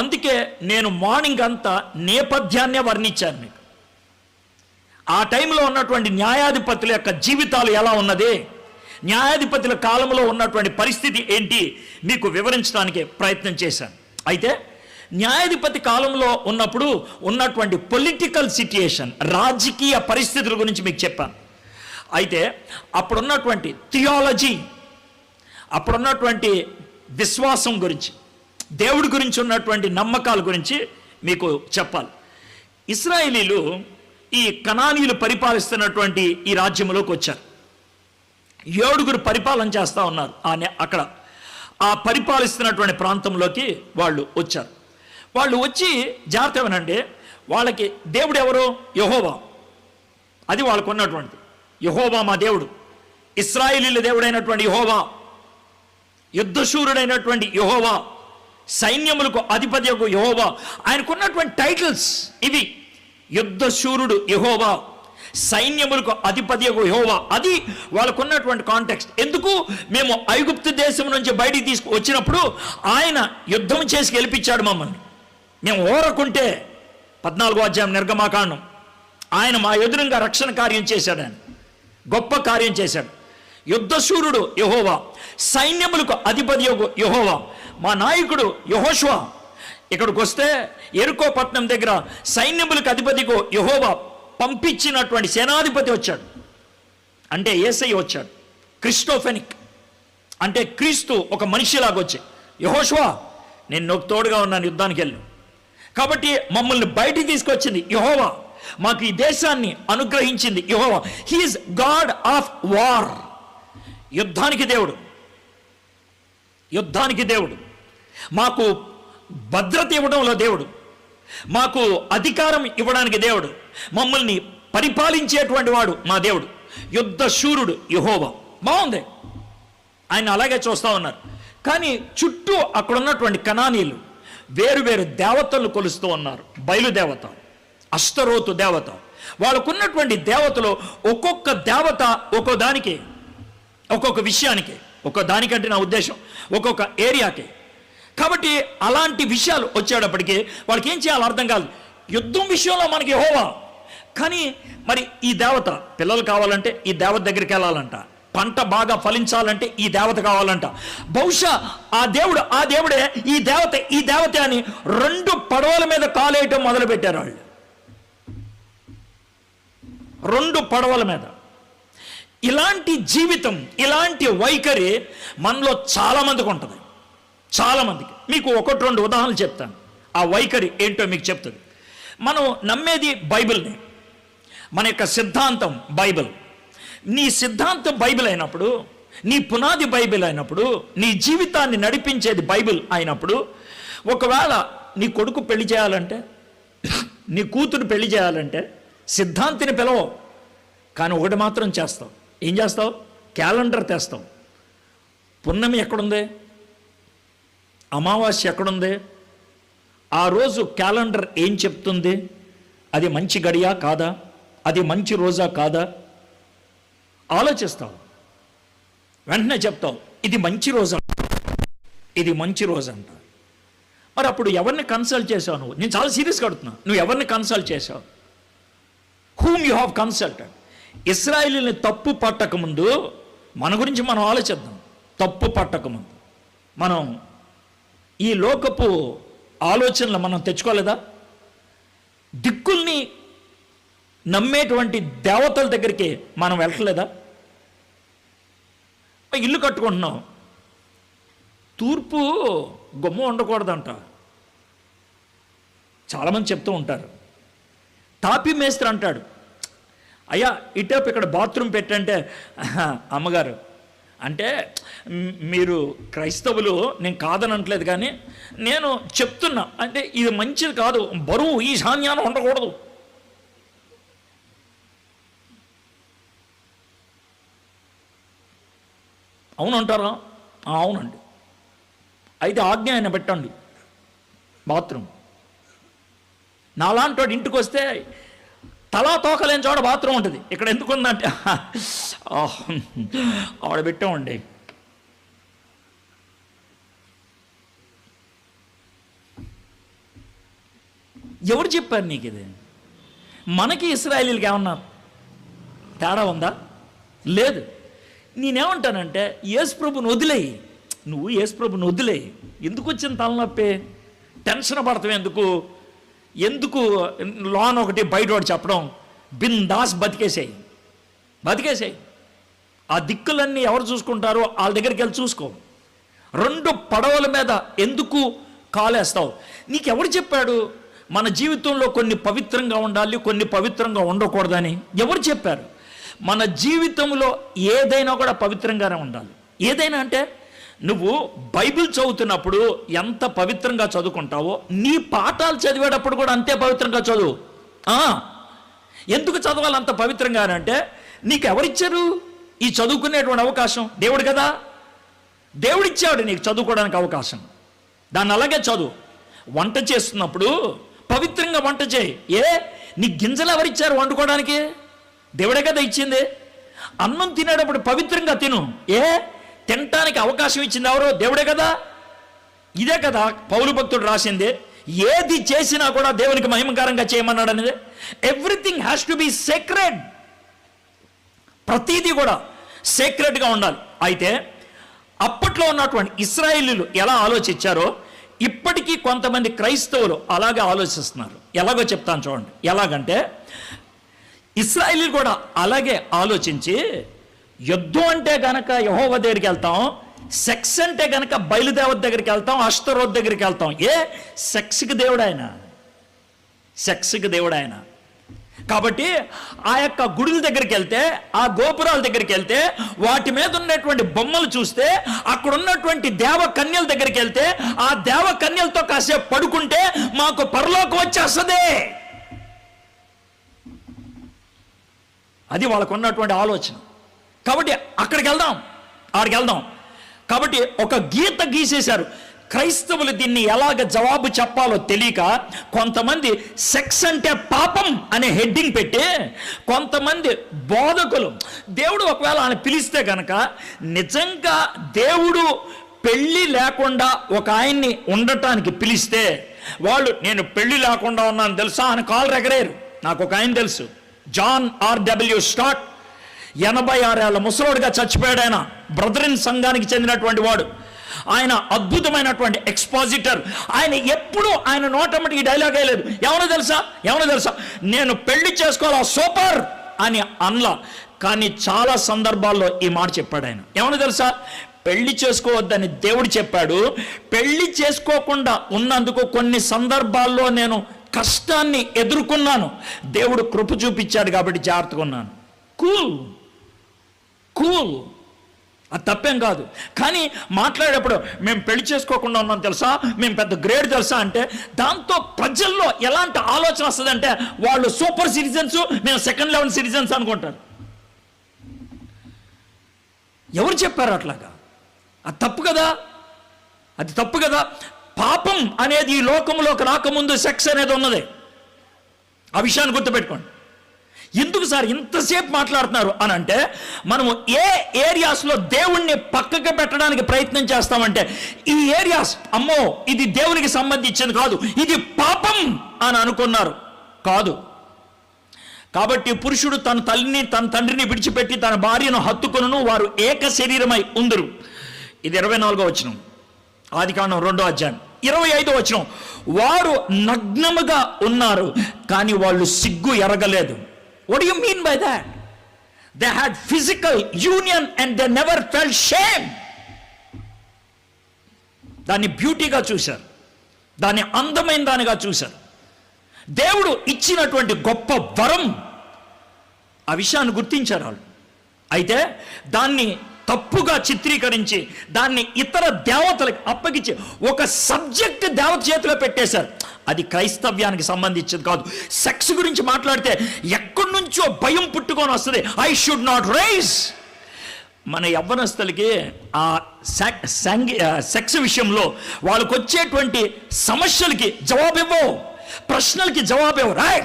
[SPEAKER 1] అందుకే నేను మార్నింగ్ అంతా నేపథ్యాన్నే వర్ణించాను మీకు. ఆ టైంలో ఉన్నటువంటి న్యాయాధిపతుల యొక్క జీవితాలు ఎలా ఉన్నది, న్యాయాధిపతుల కాలంలో ఉన్నటువంటి పరిస్థితి ఏంటి మీకు వివరించడానికి ప్రయత్నం చేశాను. అయితే న్యాయాధిపతి కాలంలో ఉన్నప్పుడు ఉన్నటువంటి పొలిటికల్ సిట్యుయేషన్, రాజకీయ పరిస్థితుల గురించి మీకు చెప్పాను. అయితే అప్పుడున్నటువంటి థియాలజీ, అప్పుడున్నటువంటి విశ్వాసం గురించి, దేవుడి గురించి ఉన్నటువంటి నమ్మకాల గురించి మీకు చెప్పాలి. ఇశ్రాయేలీలు ఈ కనానీయులు పరిపాలిస్తున్నటువంటి ఈ రాజ్యంలోకి వచ్చారు. 7 పరిపాలన చేస్తూ ఉన్నారు అక్కడ. ఆ పరిపాలిస్తున్నటువంటి ప్రాంతంలోకి వాళ్ళు వచ్చారు. వాళ్ళు వచ్చి జాగ్రత్త వినండి, వాళ్ళకి దేవుడు ఎవరు? యెహోవా. అది వాళ్ళకు ఉన్నటువంటిది. యెహోవా మా దేవుడు, ఇశ్రాయేలీల దేవుడైనటువంటి యెహోవా, యుద్ధశూరుడైనటువంటి యెహోవా, సైన్యములకు అధిపతియగు యెహోవా. ఆయనకున్నటువంటి టైటిల్స్ ఇవి: యుద్ధశూరుడు యెహోవా, సైన్యములకు అధిపతియగు యెహోవా. అది వాళ్ళకున్నటువంటి కాంటెక్స్ట్. ఎందుకు? మేము ఐగుప్తు దేశం నుంచి బయటికి వచ్చినప్పుడు ఆయన యుద్ధం చేసి గెలిపించాడు మమ్మల్ని. మేము ఓరకుంటే 14వ అధ్యాయం నిర్గమాకాండం, ఆయన మా ఎదురుగా రక్షణ కార్యం చేశాడు. ఆయన గొప్ప కార్యం చేశాడు. యుద్ధశూరుడు యెహోవా, సైన్యములకు అధిపతియగు యెహోవా. మా నాయకుడు యెహోషువ ఇక్కడికి వస్తే యెరికో పట్టణం దగ్గర సైన్యములకు అధిపతిగా యెహోవా పంపించినటువంటి సేనాధిపతి వచ్చాడు. అంటే యేసయ్య వచ్చాడు. క్రిస్టోఫెనిక్ అంటే క్రీస్తు ఒక మనిషిలాగా వచ్చి, యెహోషువ నేను నాకు తోడుగా ఉన్నాను, యుద్ధానికి వెళ్ళు. కాబట్టి మమ్మల్ని బయటికి తీసుకొచ్చింది యెహోవా, మాకు ఈ దేశాన్ని అనుగ్రహించింది యెహోవా. He is God of war. యుద్ధానికి దేవుడు, యుద్ధానికి దేవుడు, మాకు భద్రత ఇవ్వడంలో దేవుడు, మాకు అధికారం ఇవ్వడానికి దేవుడు, మమ్మల్ని పరిపాలించేటువంటి వాడు మా దేవుడు, యుద్ధ శూరుడు యెహోవా. బాగుంది, ఆయన అలాగే చూస్తూ ఉన్నారు. కానీ చుట్టూ అక్కడ ఉన్నటువంటి కనానీయులు వేరు వేరు దేవతలు కొలుస్తూ ఉన్నారు. బయలుదేవత, అష్టరోతు దేవత, వాళ్ళకున్నటువంటి దేవతలు ఒక్కొక్క దేవత ఒక్కో దానికి, ఒక్కొక్క విషయానికి, ఒక్కో దానికంటే నా ఉద్దేశం ఒక్కొక్క ఏరియాకి. కాబట్టి అలాంటి విషయాలు వచ్చేటప్పటికి వాళ్ళకి ఏం చేయాలో అర్థం కాదు. యుద్ధం విషయంలో మనకి యెహోవా, కానీ మరి ఈ దేవత పిల్లలు కావాలంటే ఈ దేవత దగ్గరికి వెళ్ళాలంట, పంట బాగా ఫలించాలంటే ఈ దేవత కావాలంట. బహుశా ఆ దేవుడే ఈ దేవత అని 2 పడవల మీద కాలేయటం మొదలుపెట్టారు వాళ్ళు. 2 పడవల మీద. ఇలాంటి జీవితం, ఇలాంటి వైఖరి మనలో చాలామందికి ఉంటుంది, చాలామందికి. మీకు 1-2 ఉదాహరణలు చెప్తాను, ఆ వైఖరి ఏంటో మీకు చెప్తుంది. మనం నమ్మేది బైబిల్ని, మన యొక్క సిద్ధాంతం బైబిల్. నీ సిద్ధాంతం బైబిల్ అయినప్పుడు, నీ పునాది బైబిల్ అయినప్పుడు, నీ జీవితాన్ని నడిపించేది బైబిల్ అయినప్పుడు, ఒకవేళ నీ కొడుకు పెళ్లి చేయాలంటే, నీ కూతురు పెళ్లి చేయాలంటే సిద్ధాంతిని పిలవవు, కానీ ఒకటి మాత్రం చేస్తావు. ఏం చేస్తావు? క్యాలెండర్ తెస్తావు. పున్నమి ఎక్కడుంది? అమావాస్య ఎక్కడుంది? ఆ రోజు క్యాలెండర్ ఏం చెప్తుంది? అది మంచి గడియా కాదా? అది మంచి రోజా కాదా? ఆలోచిస్తావు, వెంటనే చెప్తావు ఇది మంచి రోజు, ఇది మంచి రోజు అంట. మరి అప్పుడు ఎవరిని కన్సల్ట్ చేసావు నువ్వు? నేను చాలా సీరియస్గా అడుగుతున్నా, నువ్వు ఎవరిని కన్సల్ట్ చేసావు? Whom you have consulted? ఇశ్రాయేలుని తప్పు పట్టకముందు మన గురించి మనం ఆలోచిద్దాం. తప్పు పట్టకముందు మనం ఈ లోకపు ఆలోచనలు మనం తెచ్చుకోలేదా? దిక్కుల్ని నమ్మేటువంటి దేవతల దగ్గరికి మనం వెళ్ళలేదా? ఇల్లు కట్టుకుంటున్నాం, తూర్పు గుమ్మ ఉండకూడదంట. చాలామంది చెప్తూ ఉంటారు. తాపీ మేస్త్రి అంటాడు, అయ్యా ఇటేపు ఇక్కడ బాత్రూమ్ పెట్టంటే, అమ్మగారు అంటే మీరు క్రైస్తవులు, నేను కాదనట్లేదు, కానీ నేను చెప్తున్నా, అంటే ఇది మంచిది కాదు, బరువు ఈశాన్యానం ఉండకూడదు. అవునంటారా? అవునండి. అయితే ఆజ్ఞ ఆయన పెట్టండి బాత్రూమ్. నాలాంటి వాడు ఇంటికి వస్తే తలా తోకలేని చోట బాత్రూమ్ ఉంటుంది. ఇక్కడ ఎందుకు ఉందంటే ఆవిడ పెట్టామండి. ఎవరు చెప్పారు నీకు ఇది? మనకి ఇశ్రాయేలీలకి ఏమన్నా తేడా ఉందా? లేదు. నేనేమంటానంటే యేసు ప్రభుని వదిలేయి, నువ్వు యేసు ప్రభుని వదిలేయి. ఎందుకు వచ్చిన తలనొప్పి? టెన్షన్ పడతావు ఎందుకు లోన్ ఒకటి బయట ఒకటి చెప్పడం? బిందాస్ బతికేసాయి. ఆ దిక్కులన్నీ ఎవరు చూసుకుంటారో వాళ్ళ దగ్గరికి వెళ్ళి చూసుకో. 2 పడవల మీద ఎందుకు కాలేస్తావు? నీకెవరు చెప్పాడు మన జీవితంలో కొన్ని పవిత్రంగా ఉండాలి, కొన్ని పవిత్రంగా ఉండకూడదని? ఎవరు చెప్పారు? మన జీవితంలో ఏదైనా కూడా పవిత్రంగానే ఉండాలి. ఏదైనా అంటే నువ్వు బైబిల్ చదువుతున్నప్పుడు ఎంత పవిత్రంగా చదువుకుంటావో, నీ పాఠాలు చదివేటప్పుడు కూడా అంతే పవిత్రంగా చదువు. ఎందుకు చదవాలి అంత పవిత్రంగా అంటే, నీకు ఎవరిచ్చారు ఈ చదువుకునేటువంటి అవకాశం? దేవుడు కదా, దేవుడిచ్చాడు నీకు చదువుకోవడానికి అవకాశం. దాన్ని అలాగే చదువు. వంట చేస్తున్నప్పుడు పవిత్రంగా వంట చేయి. నీ గింజలు ఎవరిచ్చారు వండుకోవడానికి? దేవుడే కదా ఇచ్చింది. అన్నం తినేటప్పుడు పవిత్రంగా తిను. తినటానికి అవకాశం ఇచ్చింది ఎవరో? దేవుడే కదా. ఇదే కదా పౌలు భక్తుడు రాసింది, ఏది చేసినా కూడా దేవునికి మహిమకరంగా చేయమన్నాడు అనేది. Everything has to be sacred. ప్రతిదీ కూడా సేక్రెడ్గా ఉండాలి. అయితే అప్పట్లో ఉన్నటువంటి ఇశ్రాయేలీయులు ఎలా ఆలోచించారో ఇప్పటికీ కొంతమంది క్రైస్తవులు అలాగే ఆలోచిస్తున్నారు. ఎలాగో చెప్తాను చూడండి. ఎలాగంటే ఇశ్రాయేలీయులు కూడా అలాగే ఆలోచించి, యుద్ధం అంటే గనక యెహోవా దగ్గరికి వెళ్తాం, సెక్స్ అంటే గనక బయలుదేవత దగ్గరికి వెళ్తాం, అష్టరోత్ దగ్గరికి వెళ్తాం. సెక్స్కి దేవుడు ఆయన, సెక్స్కి దేవుడు ఆయన. కాబట్టి ఆ యొక్క గుడుల దగ్గరికి వెళ్తే, ఆ గోపురాల దగ్గరికి వెళ్తే, వాటి మీద ఉన్నటువంటి బొమ్మలు చూస్తే, అక్కడ ఉన్నటువంటి దేవ కన్యల దగ్గరికి వెళ్తే, ఆ దేవ కన్యలతో కాసేపు పడుకుంటే మాకు పరలోకం వచ్చేస్తుంది. అది వాళ్ళకు ఉన్నటువంటి ఆలోచన. కాబట్టి అక్కడికి వెళ్దాం, ఆడికి వెళ్దాం. కాబట్టి ఒక గీత గీసేశారు. క్రైస్తవులు దీన్ని ఎలాగ జవాబు చెప్పాలో తెలియక కొంతమంది సెక్స్ అంటే పాపం అనే హెడ్డింగ్ పెట్టి, కొంతమంది బోధకులు దేవుడు ఒకవేళ ఆయన పిలిస్తే కనుక నిజంగా దేవుడు పెళ్ళి లేకుండా ఒక ఆయన్ని ఉండటానికి పిలిస్తే వాళ్ళు నేను పెళ్ళి లేకుండా ఉన్నాను తెలుసా అని కాలు ఎగరేరు. నాకు ఒక ఆయన తెలుసు, జాన్ R.W. స్టాట్. 86 ఏళ్ల ముసలోడుగా చచ్చిపోయాడు. ఆయన బ్రదరిన్ సంఘానికి చెందినటువంటి వాడు. ఆయన అద్భుతమైనటువంటి ఎక్స్పాజిటర్. ఆయన ఎప్పుడు ఆయన నోటమ్మటి ఈ డైలాగ్ వేయలేదు. ఎవరో తెలుసా నేను పెళ్లి చేసుకోవాలా సూపర్ అని అనలా. కానీ చాలా సందర్భాల్లో ఈ మాట చెప్పాడు ఆయన. ఏమన్నా తెలుసా, పెళ్లి చేసుకోవద్దని దేవుడు చెప్పాడు. పెళ్లి చేసుకోకుండా ఉన్నందుకు కొన్ని సందర్భాల్లో నేను కష్టాన్ని ఎదుర్కొన్నాను. దేవుడు కృప చూపించాడు కాబట్టి జాగ్రత్తగా ఉన్నాను. కూల్ అది తప్పేం కాదు. కానీ మాట్లాడేటప్పుడు మేము పెళ్లి చేసుకోకుండా ఉన్నాం తెలుసా, మేము పెద్ద గ్రేడ్ తెలుసా అంటే దాంతో ప్రజల్లో ఎలాంటి ఆలోచన వస్తుందంటే వాళ్ళు సూపర్ సిటిజన్స్, మేము సెకండ్ లెవెల్ సిటిజన్స్ అనుకుంటారు. ఎవరు చెప్పారు అట్లాగా? అది తప్పు కదా. పాపం అనేది ఈ లోకంలోకి రాకముందు సెక్స్ అనేది ఉన్నది. ఆ విషయాన్ని గుర్తుపెట్టుకోండి. ఎందుకు సార్ ఇంతసేపు మాట్లాడుతున్నారు అని అంటే, మనము ఏ ఏరియాస్లో దేవుణ్ణి పక్కకి పెట్టడానికి ప్రయత్నం చేస్తామంటే, ఈ ఏరియాస్ అమ్మో ఇది దేవునికి సంబంధించింది కాదు, ఇది పాపం అని అనుకున్నారు. కాదు. కాబట్టి పురుషుడు తన తల్లిని తన తండ్రిని విడిచిపెట్టి తన భార్యను హత్తుకొనును, వారు ఏక శరీరమై ఉందురు. ఇది 24వ వచనం, ఆదికాండం 2వ అధ్యాయం. 25వ వచనం, వారు నగ్నముగా ఉన్నారు కానీ వాళ్ళు సిగ్గు ఎరగలేదు. What do you mean by that? They had physical union and they never felt shame. దాన్ని బ్యూటీగా చూశారు, దాన్ని అందమైన దానిగా చూశారు. దేవుడు ఇచ్చినటువంటి గొప్ప వరం, ఆ విషయాన్ని గుర్తించారు వాళ్ళు. అయితే దాన్ని తప్పుగా చిత్రీకరించి దాన్ని ఇతర దేవతలకు అప్పగించి ఒక సబ్జెక్ట్ దేవత చేతిలో పెట్టేశారు. అది క్రైస్తవ్యానికి సంబంధించింది కాదు. సెక్స్ గురించి మాట్లాడితే ఎక్కడి నుంచో భయం పుట్టుకొని వస్తుంది. I should not rise. మన యవ్వనస్తులకి ఆ సెక్స్ విషయంలో వాళ్ళకు వచ్చేటువంటి సమస్యలకి జవాబివ్వవు, ప్రశ్నలకి జవాబివ్వవు. రాయ్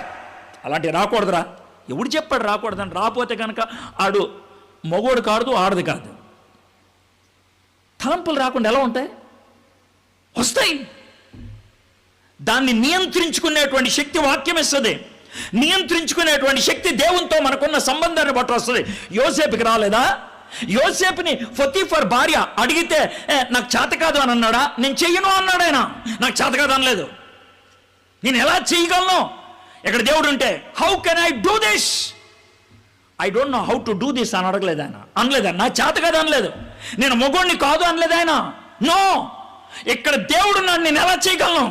[SPEAKER 1] అలాంటివి రాకూడదురా. ఎవడు చెప్పాడు రాకూడదని? రాకపోతే కనుక ఆడు మగోడు కాదు, ఆడది కాదు. తలంపులు రాకుండా ఎలా ఉంటాయి? వస్తాయి. దాన్ని నియంత్రించుకునేటువంటి శక్తి వాక్యం ఇస్తుంది. నియంత్రించుకునేటువంటి శక్తి దేవునితో మనకున్న సంబంధాన్ని బట్టి వస్తుంది. యోసేపుకి రాలేదా? యోసేపుని పొతీఫర్ భార్య అడిగితే నాకు చేత కాదు అని అన్నాడా? నేను చెయ్యను అన్నాడు ఆయన. నాకు చేత కాదు అనలేదు. నేను ఎలా చేయగలను ఇక్కడ దేవుడు ఉంటే? How can I do this? I don't know how to do this అని అడగలేదు ఆయన. అనలేదు ఆయన. నా చేత కాదు అనలేదు. నేను మొగోడిని కాదు అనలేదు ఆయన. నో, ఇక్కడ దేవుడు నన్ను నేను ఎలా చేయగలను?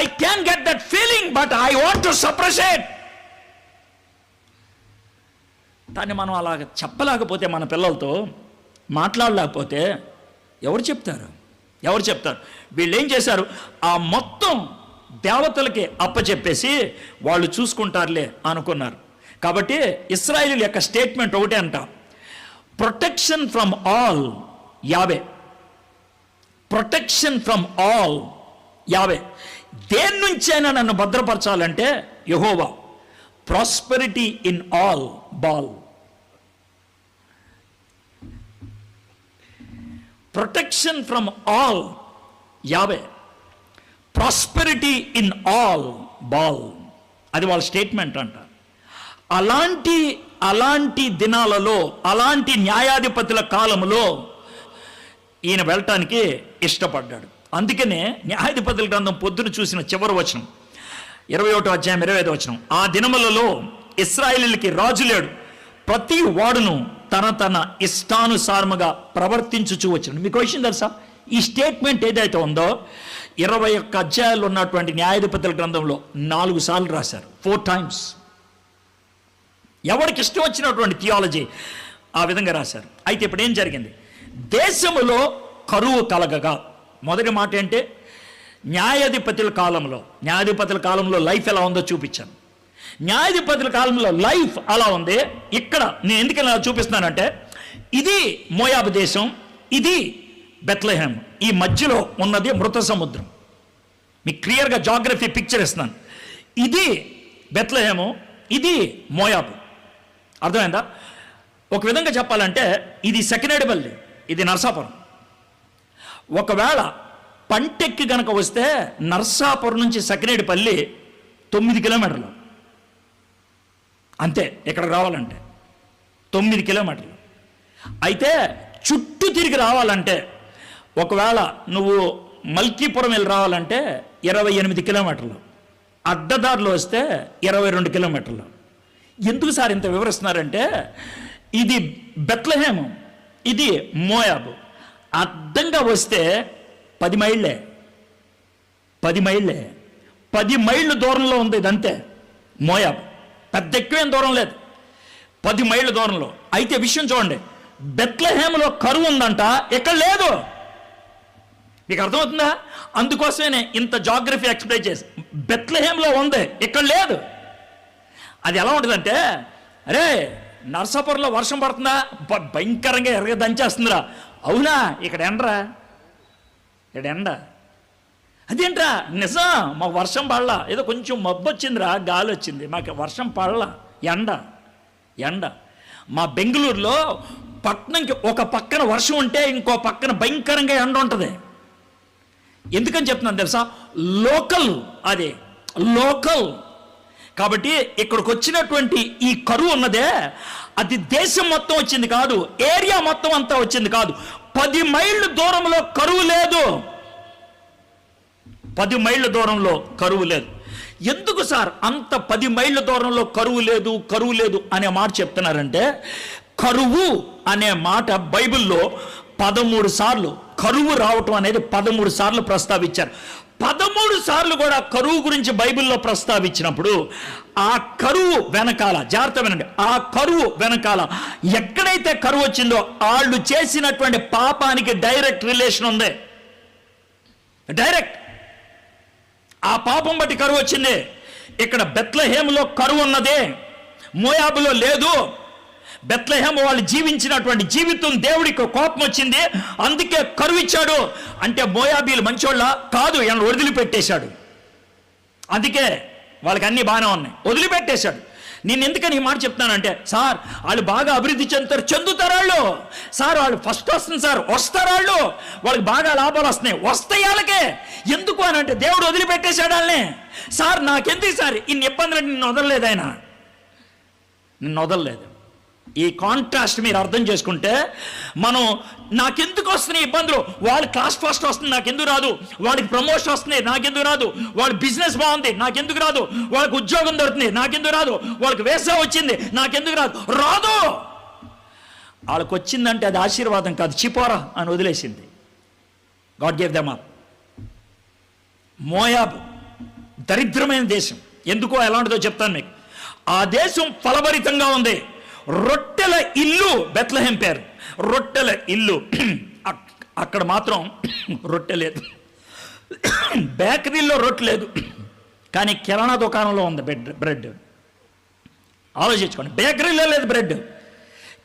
[SPEAKER 1] I can get that feeling but I want to suppress it. దాన్ని మనం అలాగ చెప్పలేకపోతే, మన పిల్లలతో మాట్లాడలేకపోతే ఎవరు చెప్తారు? వీళ్ళు ఏం చేశారు? ఆ మొత్తం దేవతలకి అప్పచెప్పేసి వాళ్ళు చూసుకుంటారులే అనుకున్నారు. కాబట్టి ఇశ్రాయేలీయుల యొక్క స్టేట్మెంట్ ఒకటే అంట, protection from all Yahweh. Protection from all Yahweh. దేని నుంచైనా నన్ను భద్రపరచాలంటే యెహోవా. Prosperity in all Baal. Protection from all Yahweh, prosperity in all Baal. అది వాళ్ళ స్టేట్మెంట్ అంట. అలాంటి దినాలలో, అలాంటి న్యాయాధిపతుల కాలంలో ఈయన వెళ్ళటానికి ఇష్టపడ్డాడు. అందుకనే న్యాయాధిపతుల గ్రంథం పొద్దున చూసిన చివరి వచనం 21వ అధ్యాయం 25వ వచనం, ఆ దినములలో ఇశ్రాయేలీయులకి రాజు లేడు, ప్రతి వాడును తన ఇష్టానుసారముగా ప్రవర్తించుచూ వచ్చాడు. మీకు విషయం తెలుసా? ఈ స్టేట్మెంట్ ఏదైతే ఉందో 21 అధ్యాయాలు ఉన్నటువంటి న్యాయాధిపతుల గ్రంథంలో 4 సార్లు రాశారు. 4 times. ఎవరికి ఇష్టం వచ్చినటువంటి థియాలజీ ఆ విధంగా రాశారు. అయితే ఇప్పుడు ఏం జరిగింది? దేశములో కరువు కలగగా, మొదటి మాట ఏంటే న్యాయాధిపతుల కాలంలో లైఫ్ ఎలా ఉందో చూపించాను. న్యాయాధిపతుల కాలంలో లైఫ్ అలా ఉంది. ఇక్కడ నేను ఎందుకు ఇలా చూపిస్తున్నానంటే, ఇది మోయాబు దేశం, ఇది బెత్లెహేమ్, ఈ మధ్యలో ఉన్నది మృత సముద్రం. మీకు క్లియర్గా జాగ్రఫీ పిక్చర్ ఇస్తున్నాను. ఇది బెత్లెహేము, ఇది మోయాబు. అర్థమైందా? ఒక విధంగా చెప్పాలంటే ఇది సెకనేటిపల్లి, ఇది నర్సాపురం. ఒకవేళ పంటెక్కి గనక వస్తే నర్సాపురం నుంచి సెకనేటిపల్లి 9 కిలోమీటర్లు అంతే. ఇక్కడికి రావాలంటే 9 కిలోమీటర్లు. అయితే చుట్టూ తిరిగి రావాలంటే, ఒకవేళ నువ్వు మల్కీపురం వెళ్ళి రావాలంటే 28 కిలోమీటర్లు, అడ్డదారిలో వస్తే 22 కిలోమీటర్లు. ఎందుకు సార్ ఇంత వివరిస్తున్నారంటే, ఇది బెత్లెహేము, ఇది మోయాబు. అడ్డంగా వస్తే 10 మైళ్ళే, 10 మైళ్ళే, 10 మైళ్ళు దూరంలో ఉంది. ఇదంతే మోయాబు, పెద్ద ఎక్కువేం దూరం లేదు, 10 మైళ్ళ దూరంలో. అయితే విషయం చూడండి, బెత్లెహేములో కరువు ఉందంట, ఇక్కడ లేదు. మీకు అర్థమవుతుందా? అందుకోసమే ఇంత జాగ్రఫీ ఎక్స్ప్లెయిన్ చేసి, బెత్లెహేములో ఉంది, ఇక్కడ లేదు. అది ఎలా ఉంటుందంటే, అరే నర్సాపురంలో వర్షం పడుతుందా, భయంకరంగా ఎరగ దంచేస్తుందిరా. అవునా, ఇక్కడ ఎండరా, ఇక్కడ ఎండ. అదేంట్రా, నిజం, మాకు వర్షం పడలా, ఏదో కొంచెం మబ్బు వచ్చిందిరా, గాలి వచ్చింది, మాకు వర్షం పడలా, ఎండ. మా బెంగళూరులో పట్నంకి ఒక పక్కన వర్షం ఉంటే ఇంకో పక్కన భయంకరంగా ఎండ ఉంటుంది. ఎందుకని చెప్తున్నాను తెలుసా? లోకల్, అదే లోకల్. కాబట్టి ఇక్కడికి వచ్చినటువంటి ఈ కరువు ఉన్నదే, అది దేశం మొత్తం వచ్చింది కాదు, ఏరియా మొత్తం అంతా వచ్చింది కాదు. 10 మైళ్ళ దూరంలో కరువు లేదు, 10 మైళ్ళ దూరంలో కరువు లేదు. ఎందుకు సార్ అంత 10 మైళ్ళ దూరంలో కరువు లేదు అనే మాట చెప్తున్నారంటే, కరువు అనే మాట బైబిల్లో 13 సార్లు, కరువు రావటం అనేది 13 సార్లు ప్రస్తావించారు. 13 సార్లు కూడా కరువు గురించి బైబిల్లో ప్రస్తావించినప్పుడు, ఆ కరువు వెనకాల, జాగ్రత్త వినండి, ఆ కరువు వెనకాల ఎక్కడైతే కరువు వచ్చిందో వాళ్ళు చేసినటువంటి పాపానికి డైరెక్ట్ రిలేషన్ ఉంది. డైరెక్ట్ ఆ పాపం బట్టి కరువు వచ్చింది. ఇక్కడ బెత్లెహేములో కరువు ఉన్నదే, మోయాబులో లేదు. బెత్లెహేము వాళ్ళు జీవించినటువంటి జీవితం దేవుడికి కోపం వచ్చింది, అందుకే కరువు ఇచ్చాడు. అంటే మోయాబీలు మంచోళ్ళ కాదు, ఆయన వదిలిపెట్టేశాడు. అందుకే వాళ్ళకి అన్ని బాగానే ఉన్నాయి, వదిలిపెట్టేశాడు. నేను ఎందుకని ఈ మాట చెప్తానంటే, సార్ వాళ్ళు బాగా అభివృద్ధి చెందుతారు వాళ్ళు, సార్ వాళ్ళు ఫస్ట్ వస్తుంది సార్, వస్తారు వాళ్ళకి బాగా లాభాలు వస్తాయి వాళ్ళకే. ఎందుకు అని అంటే దేవుడు వదిలిపెట్టేశాడు వాళ్ళని. సార్ నాకెందుకు సార్ ఇన్ని ఇబ్బందులు, నిన్ను వదలలేదు ఆయన, నిన్ను వదలలేదు. ఈ కాంట్రాస్ట్ మీరు అర్థం చేసుకుంటే, మనం నాకెందుకు వస్తున్నాయి ఇబ్బందులు, వాళ్ళ క్లాస్ ఫస్ట్ వస్తుంది నాకెందుకు రాదు, వాడికి ప్రమోషన్ వస్తుంది నాకెందుకు రాదు, వాళ్ళ బిజినెస్ బాగుంది నాకెందుకు రాదు, వాళ్ళకి ఉద్యోగం దొరుకుతుంది నాకెందుకు రాదు, వాళ్ళకి వేసా వచ్చింది నాకెందుకు రాదు. వాళ్ళకి వచ్చిందంటే అది ఆశీర్వాదం కాదు, చిపోరా అని వదిలేసింది. God gave them up. మోయాబు దరిద్రమైన దేశం. ఎందుకో ఎలాంటిదో చెప్తాను మీకు. ఆ దేశం ఫలభరితంగా ఉంది. రొట్టెల ఇల్లు బెత్లెహేం పేరు, రొట్టెల ఇల్లు. అక్కడ మాత్రం రొట్టె లేదు, బేకరీలో రొట్టె లేదు, కానీ కిరాణా దుకాణంలో ఉంది బ్రెడ్. ఆలోచించుకోండి, బేకరీలో లేదు బ్రెడ్,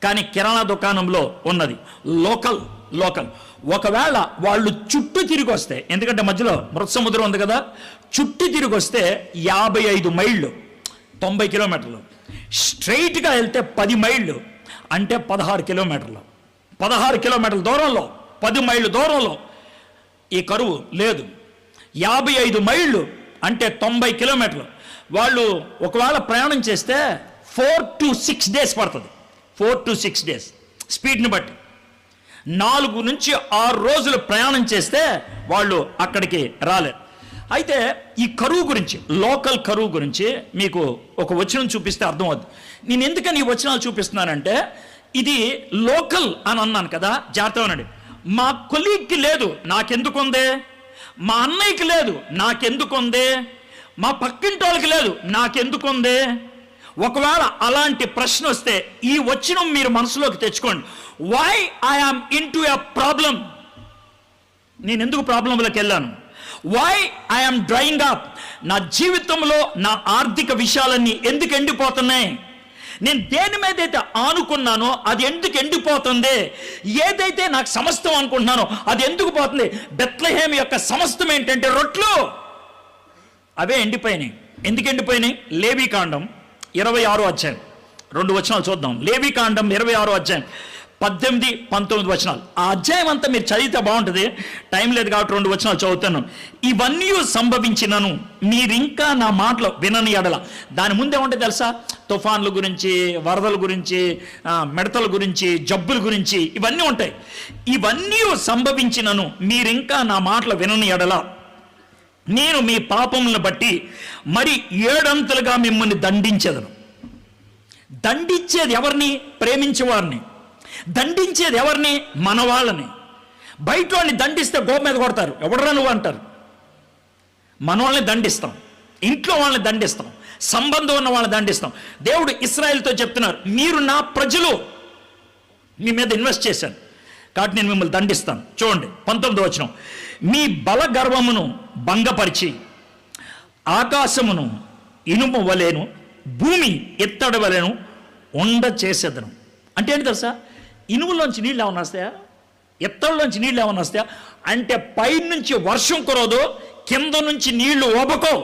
[SPEAKER 1] కానీ కిరాణా దుకాణంలో ఉన్నది. లోకల్. ఒకవేళ వాళ్ళు చుట్టూ తిరిగి వస్తే, ఎందుకంటే మధ్యలో మృత సముద్రం ఉంది కదా, చుట్టూ తిరిగి వస్తే 55 మైళ్ళు, 90 కిలోమీటర్లు. స్ట్రైట్గా వెళ్తే 10 మైళ్ళు, అంటే 16 కిలోమీటర్లు. 16 కిలోమీటర్ల దూరంలో, 10 మైళ్ళ దూరంలో ఈ కరువు లేదు. 55 మైళ్ళు అంటే 90 కిలోమీటర్లు. వాళ్ళు ఒకవేళ ప్రయాణం చేస్తే 4 to 6 డేస్ పడుతుంది. 4 to 6 డేస్ స్పీడ్ని బట్టి 4 నుంచి 6 రోజులు ప్రయాణం చేస్తే వాళ్ళు అక్కడికి రాలేరు. అయితే ఈ కరువు గురించి, లోకల్ కరువు గురించి మీకు ఒక వచనం చూపిస్తే అర్థమవుతుంది. నేను ఎందుకని ఈ వచనాలు చూపిస్తున్నానంటే, ఇది లోకల్ అని అన్నాను కదా, జాగ్రత్తగా ఉండండి. మా కొలీగ్కి లేదు నాకెందుకుందే, మా అన్నయ్యకి లేదు నాకెందుకుందే, మా పక్కింటి వాళ్ళకి లేదు నాకెందుకుందే, ఒకవేళ అలాంటి ప్రశ్న వస్తే ఈ వచనం మీరు మనసులోకి తెచ్చుకోండి. Why I am into a problem, నేను ఎందుకు ప్రాబ్లంలోకి వెళ్ళాను? Why I am drying up, నా జీవితంలో నా ఆర్థిక విషయాలన్నీ ఎందుకు ఎండిపోతున్నాయి? నేను దేని మీద అయితే ఆనుకున్నానో అది ఎందుకు ఎండిపోతుంది? ఏదైతే నాకు సమస్తం అనుకుంటున్నానో అది ఎందుకు పోతుంది? బెత్లెహేము యొక్క సమస్తం ఏంటంటే రొట్లు, అవే ఎండిపోయినాయి. ఎందుకు ఎండిపోయినాయి? లేవీకాండం 26వ అధ్యాయం 2 వచనాలు చూద్దాం. లేవీకాండం 26వ అధ్యాయం 18, 19 వచనాలు. ఆ అధ్యాయం అంతా మీరు చదివితే బాగుంటుంది, టైం లేదు కాబట్టి 2 వచనాలు చదువుతాను. ఇవన్నీ సంభవించినను మీరింకా నా మాటలు వినని ఎడల. దాని ముందే ఉంటే తెలుసా, తుఫాన్ల గురించి, వరదల గురించి, మిడతల గురించి, జబ్బుల గురించి ఇవన్నీ ఉంటాయి. ఇవన్నీ సంభవించినను మీరింకా నా మాటలు వినని ఎడల నేను మీ పాపములను బట్టి మరి 7 అంతలుగా మిమ్మల్ని దండించేదను. దండించేది ఎవరిని? ప్రేమించేవారిని. దండించేది ఎవరిని? మన వాళ్ళని. బయట వాళ్ళని దండిస్తే గోప మీద కొడతారు, ఎవడరా నువ్వు అంటారు. మన వాళ్ళని దండిస్తాం, ఇంట్లో వాళ్ళని దండిస్తాం, సంబంధం ఉన్న వాళ్ళని దండిస్తాం. దేవుడు ఇశ్రాయేలుతో చెప్తున్నారు, మీరు నా ప్రజలు, మీ మీద ఇన్వెస్ట్ చేశాను కాబట్టి నేను మిమ్మల్ని దండిస్తాను. చూడండి 19వ వచనం. మీ బల గర్వమును భంగపరిచి ఆకాశమును ఇనుము వలెను భూమి ఎత్తడి వలెను ఉండ చేసేదను. అంటే ఏంటి తెలుసా? ఇనుములోంచి నీళ్ళు ఏమన్నా వస్తాయా? ఎత్తడిలోంచి నీళ్ళు ఏమన్నా వస్తాయా? అంటే పైనుంచి వర్షం కురవదు, కింద నుంచి నీళ్లు ఓబకో.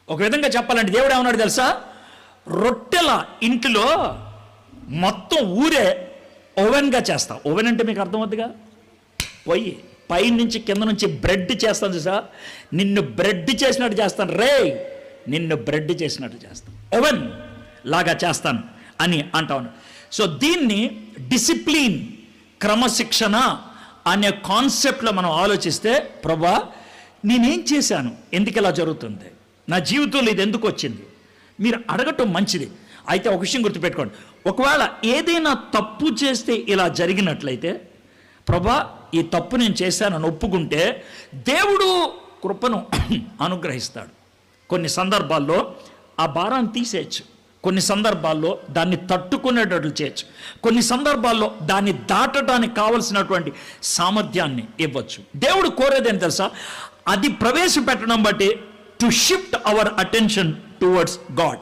[SPEAKER 1] ఒక విధంగా చెప్పాలంటే దేవుడు ఏమన్నాడు తెలుసా? రొట్టెల ఇంటిలో మొత్తం ఊరే ఓవెన్గా చేస్తా. ఓవెన్ అంటే మీకు అర్థమవుతుందిగా, పోయి పైనుంచి కింద నుంచి బ్రెడ్ చేస్తాను చూసా, నిన్ను బ్రెడ్ చేసినట్టు చేస్తాను రే, నిన్ను బ్రెడ్ చేసినట్టు చేస్తాను, ఓవెన్ లాగా చేస్తాను అని అంటాను. సో దీన్ని డిసిప్లిన్, క్రమశిక్షణ అనే కాన్సెప్ట్లో మనం ఆలోచిస్తే, ప్రభా నేనేం చేశాను, ఎందుకు ఇలా జరుగుతుంది, నా జీవితంలో ఇది ఎందుకు వచ్చింది, మీరు అడగటం మంచిది. అయితే ఒక విషయం గుర్తుపెట్టుకోండి, ఒకవేళ ఏదైనా తప్పు చేస్తే ఇలా జరిగినట్లయితే, ప్రభా ఈ తప్పు నేను చేశానని ఒప్పుకుంటే దేవుడు కృపను అనుగ్రహిస్తాడు. కొన్ని సందర్భాల్లో ఆ భారాన్ని తీసేయచ్చు, కొన్ని సందర్భాల్లో దాన్ని తట్టుకునేటట్లు చేయొచ్చు, కొన్ని సందర్భాల్లో దాన్ని దాటడానికి కావలసినటువంటి సామర్థ్యాన్ని ఇవ్వచ్చు. దేవుడు కోరేది ఏంటి తెలుసా? అది ప్రవేశపెట్టడం బట్టి to shift our attention towards God.